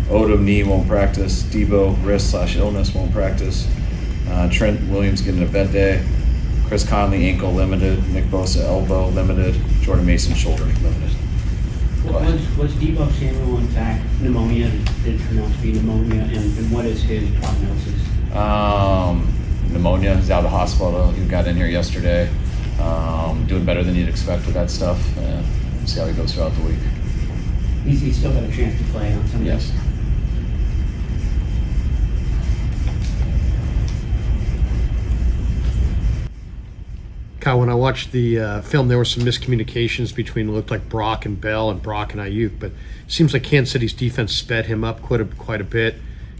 Odom knee won't practice. Deebo wrist/illness won't practice. Trent Williams getting a vet day. Chris Conley ankle limited. Nick Bosa elbow limited. Jordan Mason shoulder limited. Was Deebo Samuel in fact pneumonia? Did it turn out to be pneumonia? And what is his prognosis? Pneumonia. He's out of the hospital. He got in here yesterday. Doing better than you'd expect with that stuff. And see how he goes throughout the week. He's still got a chance to play on Sunday. Yes. Kyle, when I watched the film, there were some miscommunications between, it looked like Brock and Bell and Brock and Ayuk, but it seems like Kansas City's defense sped him up quite a bit,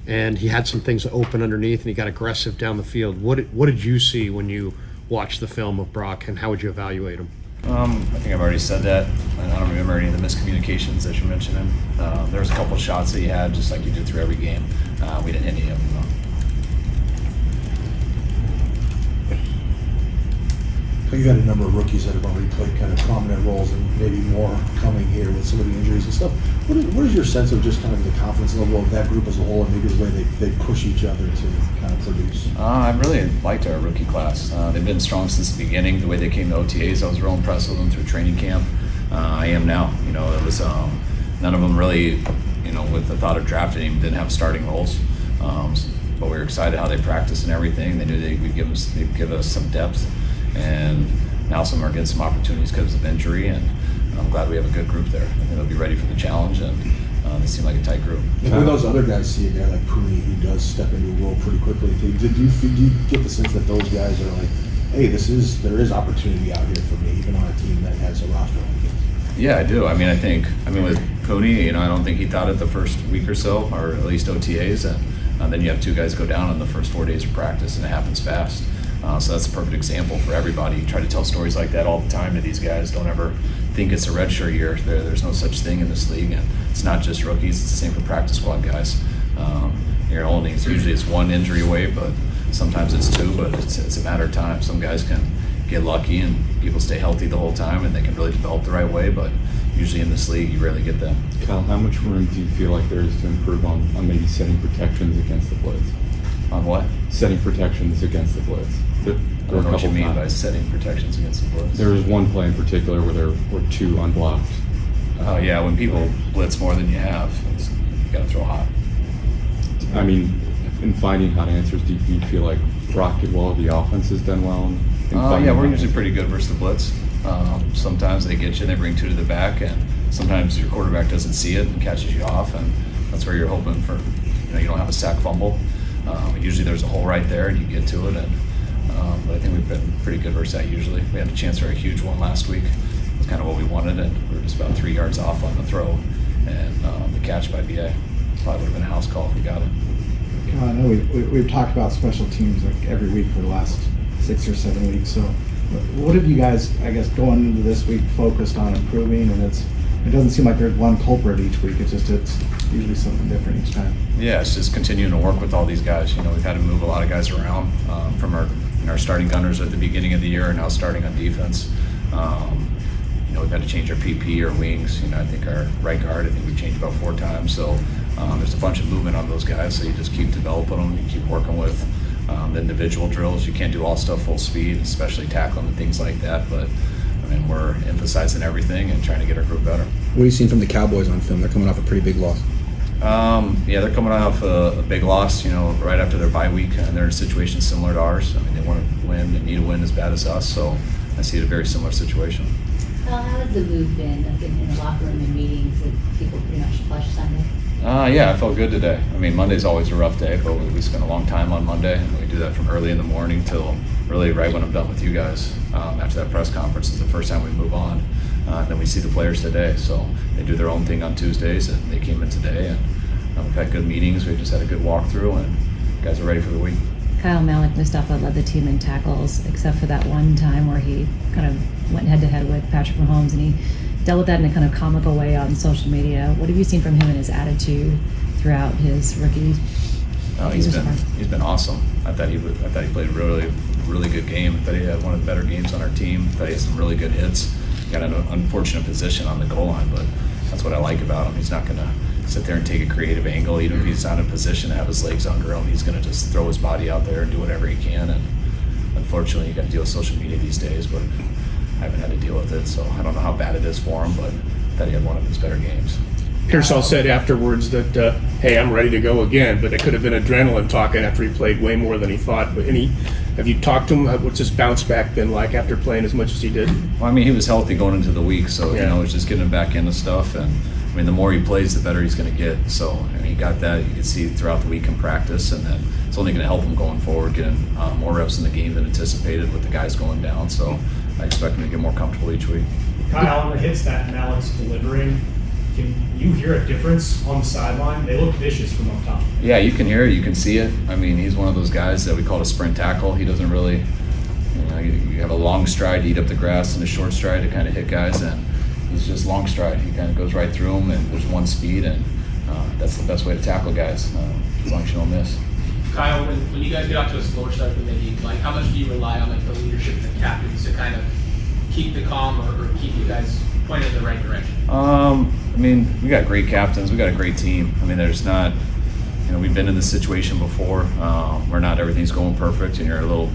and he had some things open underneath, and he got aggressive down the field. What did you see when you watched the film of Brock, and how would you evaluate him? I think I've already said that. I don't remember any of the miscommunications that you're mentioning. There was a couple shots that he had, just like you do through every game. We didn't hit any of them, though. You got a number of rookies that have already played kind of prominent roles, and maybe more coming here with some of the injuries and stuff. What is your sense of just kind of the confidence level of that group as a whole, and maybe the way they push each other to kind of produce? I really liked our rookie class. They've been strong since the beginning. The way they came to OTAs, I was real impressed with them through training camp. I am now. It was none of them really, with the thought of drafting him, didn't have starting roles. But we were excited how they practiced and everything. They knew they'd give us some depth. And now some are getting some opportunities because of injury, and I'm glad we have a good group there. I think they'll be ready for the challenge, and they seem like a tight group. And when those other guys see a guy like Pooney who does step into a role pretty quickly, do you get the sense that those guys are like, hey, there is opportunity out here for me, even on a team that has a roster like this? Yeah, I do. I mean, with Pooney, I don't think he thought it the first week or so, or at least OTAs, and then you have two guys go down in the first 4 days of practice, and it happens fast. So that's a perfect example for everybody. You try to tell stories like that all the time to these guys. Don't ever think it's a redshirt year. There's no such thing in this league, and it's not just rookies. It's the same for practice squad guys. You're only usually it's one injury away, but sometimes it's two. But it's a matter of time. Some guys can get lucky, and people stay healthy the whole time, and they can really develop the right way. But usually in this league, you rarely get them. Kyle, how much room do you feel like there is to improve on maybe setting protections against the blitz? On what? Setting protections against the blitz. I don't know what you mean by setting protections against the blitz. There was one play in particular where there were two unblocked. Oh yeah, when people blitz more than you have, you got to throw hot. I mean, in finding hot answers, do you feel like Brock did well? The offense has done well? Yeah, we're usually pretty good versus the blitz. Sometimes they get you and they bring two to the back, and sometimes your quarterback doesn't see it and catches you off, and that's where you're hoping for. You don't have a sack fumble. Usually there's a hole right there, and you get to it. But I think we've been pretty good versus that usually. We had a chance for a huge one last week. It was kind of what we wanted, and we were just about 3 yards off on the throw. And the catch by BA probably would have been a house call if we got it. I know we've talked about special teams like every week for the last 6 or 7 weeks. So what have you guys, I guess, going into this week focused on improving? And it doesn't seem like there's one culprit each week. It's usually something different each time. Yeah, it's just continuing to work with all these guys. We've had to move a lot of guys around from our starting gunners at the beginning of the year, and now starting on defense. We've had to change our PP or wings. I think our right guard, we've changed about 4 times. So there's a bunch of movement on those guys. So you just keep developing them. You keep working with the individual drills. You can't do all stuff full speed, especially tackling and things like that. But we're emphasizing everything and trying to get our group better. What have you seen from the Cowboys on film? They're coming off a pretty big loss. Yeah, they're coming off a big loss, right after their bye week, and they're in a situation similar to ours. They want to win, they need a win as bad as us, so I see it a very similar situation. How has the mood been in the locker room and meetings that people pretty much flush Sunday? Yeah, I felt good today. Monday's always a rough day, but we spend a long time on Monday, and we do that from early in the morning till really right when I'm done with you guys. After that press conference is the first time we move on. And then we see the players today, so they do their own thing on Tuesdays, and they came in today, and we've had good meetings. We just had a good walkthrough, and guys are ready for the week. Kyle Malik Mustafa led the team in tackles, except for that one time where he kind of went head-to-head with Patrick Mahomes, and he dealt with that in a kind of comical way on social media. What have you seen from him and his attitude throughout his rookie? He's been awesome. I thought he played a really good game. I thought he had one of the better games on our team. I thought he had some really good hits. Got an unfortunate position on the goal line, but that's what I like about him. He's not going to sit there and take a creative angle, even if he's not in position to have his legs under him. He's going to just throw his body out there and do whatever he can. And unfortunately, you got to deal with social media these days, but I haven't had to deal with it, so I don't know how bad it is for him, but that he had one of his better games. Pearsall said afterwards that, hey, I'm ready to go again, but it could have been adrenaline talking after he played way more than he thought. But have you talked to him? What's his bounce back been like after playing as much as he did? Well, I mean, he was healthy going into the week, so you know, it's just getting him back into stuff. And I mean, the more he plays, the better he's going to get. So I mean, he got that. You can see throughout the week in practice, and then it's only going to help him going forward, getting more reps in the game than anticipated with the guys going down. So I expect him to get more comfortable each week. Kyle, on the hits that Mallett's delivering, can you hear a difference on the sideline? They look vicious from up top. Yeah, you can hear it, you can see it. I mean, he's one of those guys that we call a sprint tackle. He doesn't really, you have a long stride to eat up the grass and a short stride to kind of hit guys, and he's just long stride. He kind of goes right through them, and there's one speed, and that's the best way to tackle guys, as long as you don't miss. Kyle, when you guys get off to a slower start than maybe, like, how much do you rely on, like, the leadership of the captains to kind of keep the calm or keep you guys pointed in the right direction? I mean, we got great captains. We got a great team. I mean, there's not, we've been in this situation before where not everything's going perfect and you're a little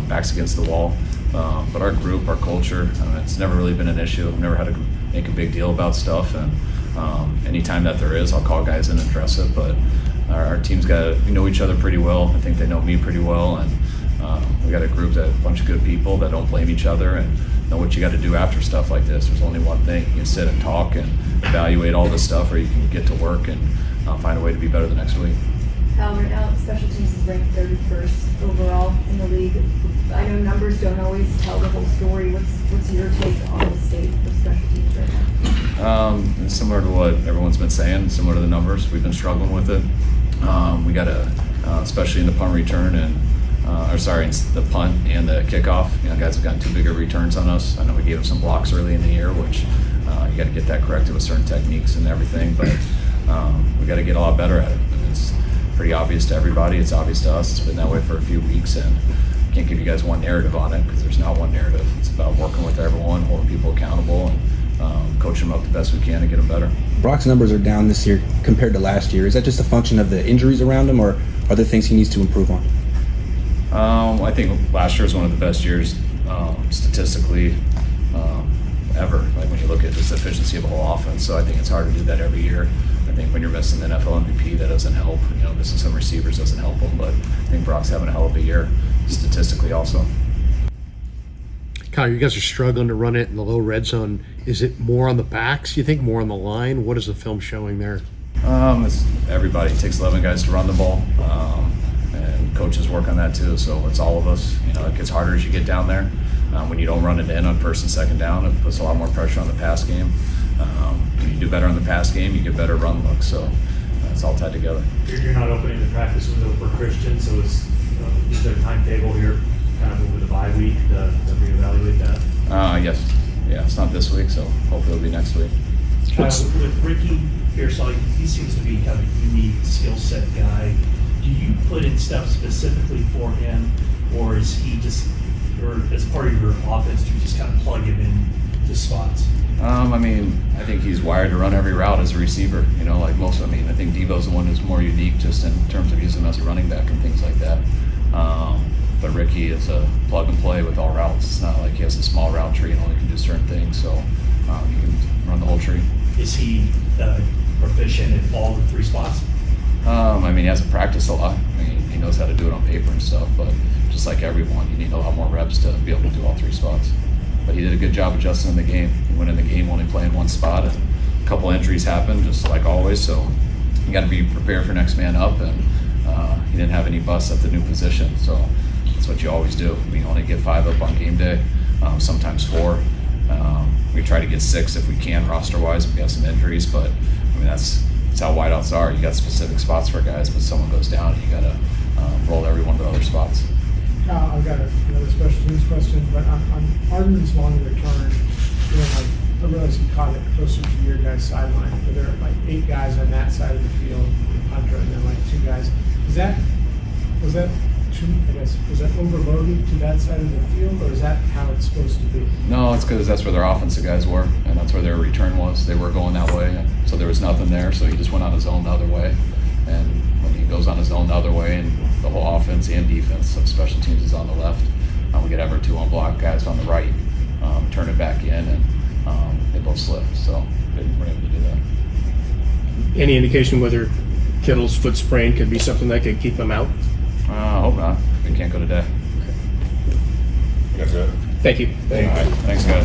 backs against the wall. But our group, our culture, it's never really been an issue. I've never had to make a big deal about stuff. And anytime that there is, I'll call guys in and address it. But our team's we know each other pretty well. I think they know me pretty well. And we got a group a bunch of good people that don't blame each other and know what you got to do after stuff like this. There's only one thing. You can sit and talk and evaluate all this stuff, or you can get to work and find a way to be better the next week. Right now, special teams is ranked 31st overall in the league. I know numbers don't always tell the whole story. What's your take on the state of special teams right now? It's similar to what everyone's been saying, similar to the numbers. We've been struggling with it. We got especially in the punt return and the punt and the kickoff. Guys have gotten too big of returns on us. I know we gave them some blocks early in the year, which you got to get that corrected with certain techniques and everything. But we got to get a lot better at it. It's pretty obvious to everybody. It's obvious to us. It's been that way for a few weeks, and I can't give you guys one narrative on it because there's not one narrative. It's about working with everyone, holding people accountable, and coaching them up the best we can to get them better. Brock's numbers are down this year compared to last year. Is that just a function of the injuries around him, or are there things he needs to improve on? I think last year was one of the best years statistically ever. Like when you look at just the efficiency of a whole offense. So I think it's hard to do that every year. I think when you're missing the NFL MVP, that doesn't help. Missing some receivers doesn't help them. But I think Brock's having a hell of a year statistically also. Kyle, you guys are struggling to run it in the low red zone. Is it more on the backs? You think more on the line? What is the film showing there? It's everybody. It takes 11 guys to run the ball. And coaches work on that too, so it's all of us. It gets harder as you get down there. When you don't run it in on first and second down, it puts a lot more pressure on the pass game. When you do better on the pass game, you get better run looks, so it's all tied together. You're not opening the practice window for Christian, so is there a timetable here kind of over the bye week to reevaluate that? Yes. Yeah, it's not this week, so hopefully it'll be next week. With Ricky Pearsall, he seems to be kind of a unique skill set guy. Do you put in stuff specifically for him, or is he just, or as part of your offense, do you just kind of plug him in to spots? I think he's wired to run every route as a receiver. Like most. I think Deebo's the one who's more unique just in terms of using him as a running back and things like that. But Ricky is a plug and play with all routes. It's not like he has a small route tree and only can do certain things. So he can run the whole tree. Is he proficient in all the three spots? He hasn't practiced a lot. He knows how to do it on paper and stuff, but just like everyone, you need a lot more reps to be able to do all three spots. But he did a good job adjusting in the game. He went in the game only playing one spot, and a couple injuries happened, just like always, so you got to be prepared for next man up, and he didn't have any busts at the new position, so that's what you always do. We only get 5 up on game day, sometimes 4. We try to get 6 if we can roster-wise if we have some injuries, but that's how wideouts are. You got specific spots for guys, but someone goes down and you got to roll everyone to other spots. I've got another special teams question, but on Arden's long return, I realize you caught it closer to your guys' sideline, but there are 8 guys on that side of the field, Hunter, and then 2 guys. Was that protection, I guess, was that overloaded to that side of the field, or is that how it's supposed to be? No, it's because that's where their offensive guys were, and that's where their return was. They were going that way, so there was nothing there, so he just went on his own the other way. And when he goes on his own the other way, and the whole offense and defense of special teams is on the left, we could have our 2 on-block guys on the right, turn it back in, and they both slipped, so they weren't able to do that. Any indication whether Kittle's foot sprain could be something that could keep him out? I hope not. We can't go today. Thank you. All right, thanks, guys.